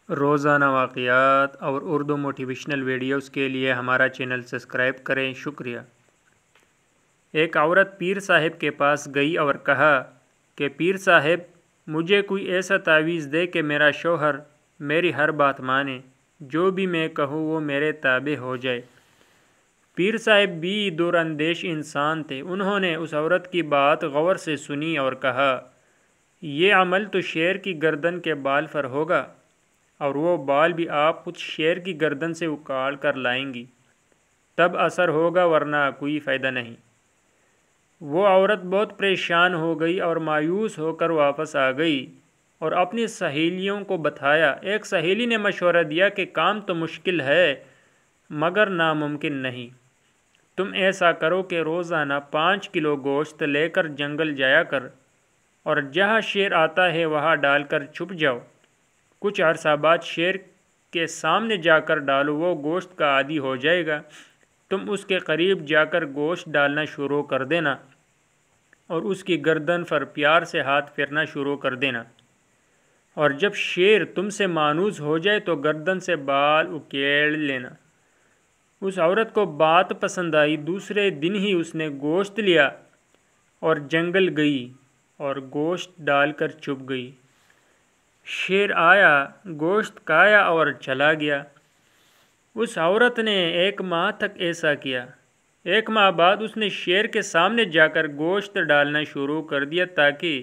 روزانہ واقعات اور اردو موٹیویشنل ویڈیوز کے لیے ہمارا چینل سبسکرائب کریں، شکریہ۔ ایک عورت پیر صاحب کے پاس گئی اور کہا کہ پیر صاحب، مجھے کوئی ایسا تعویذ دے کہ میرا شوہر میری ہر بات مانے، جو بھی میں کہوں وہ میرے تابع ہو جائے۔ پیر صاحب بھی دور اندیش انسان تھے۔ انہوں نے اس عورت کی بات غور سے سنی اور کہا، یہ عمل تو شیر کی گردن کے بال پر ہوگا، اور وہ بال بھی آپ خود شیر کی گردن سے اکھاڑ کر لائیں گی، تب اثر ہوگا، ورنہ کوئی فائدہ نہیں۔ وہ عورت بہت پریشان ہو گئی اور مایوس ہو کر واپس آ گئی اور اپنی سہیلیوں کو بتایا۔ ایک سہیلی نے مشورہ دیا کہ کام تو مشکل ہے مگر ناممکن نہیں۔ تم ایسا کرو کہ روزانہ 5 کلو گوشت لے کر جنگل جایا کر، اور جہاں شیر آتا ہے وہاں ڈال کر چھپ جاؤ۔ کچھ عرصہ بعد شیر کے سامنے جا کر ڈالو، وہ گوشت کا عادی ہو جائے گا۔ تم اس کے قریب جا کر گوشت ڈالنا شروع کر دینا اور اس کی گردن پر پیار سے ہاتھ پھیرنا شروع کر دینا، اور جب شیر تم سے مانوس ہو جائے تو گردن سے بال اکھیڑ لینا۔ اس عورت کو بات پسند آئی۔ دوسرے دن ہی اس نے گوشت لیا اور جنگل گئی اور گوشت ڈال کر چھپ گئی۔ شیر آیا، گوشت کھایا اور چلا گیا۔ اس عورت نے 1 ماہ تک ایسا کیا۔ 1 ماہ بعد اس نے شیر کے سامنے جا کر گوشت ڈالنا شروع کر دیا تاکہ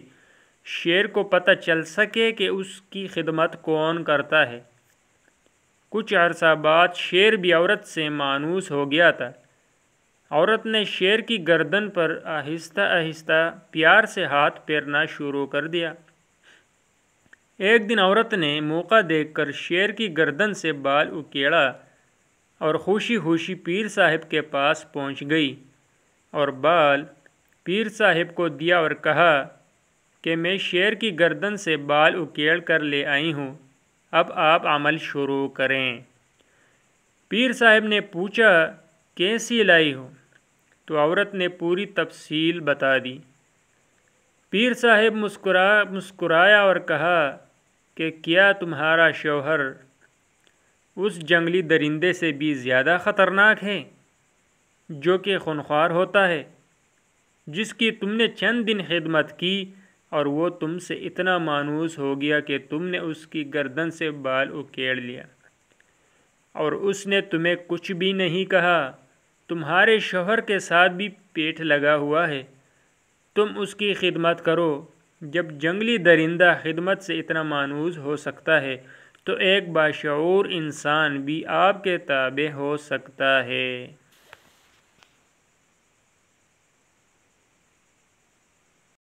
شیر کو پتہ چل سکے کہ اس کی خدمت کون کرتا ہے۔ کچھ عرصہ بعد شیر بھی عورت سے مانوس ہو گیا تھا۔ عورت نے شیر کی گردن پر آہستہ آہستہ پیار سے ہاتھ پھیرنا شروع کر دیا۔ ایک دن عورت نے موقع دیکھ کر شیر کی گردن سے بال اکھیڑا اور خوشی خوشی پیر صاحب کے پاس پہنچ گئی اور بال پیر صاحب کو دیا اور کہا کہ میں شیر کی گردن سے بال اکھیڑ کر لے آئی ہوں، اب آپ عمل شروع کریں۔ پیر صاحب نے پوچھا، کیسی لائی ہو؟ تو عورت نے پوری تفصیل بتا دی۔ پیر صاحب مسکرایا اور کہا کہ کیا تمہارا شوہر اس جنگلی درندے سے بھی زیادہ خطرناک ہے جو کہ خونخوار ہوتا ہے، جس کی تم نے چند دن خدمت کی اور وہ تم سے اتنا مانوس ہو گیا کہ تم نے اس کی گردن سے بال اکھیڑ لیا اور اس نے تمہیں کچھ بھی نہیں کہا؟ تمہارے شوہر کے ساتھ بھی پیٹ لگا ہوا ہے، تم اس کی خدمت کرو۔ جب جنگلی درندہ خدمت سے اتنا مانوس ہو سکتا ہے تو ایک باشعور انسان بھی آپ کے تابع ہو سکتا ہے۔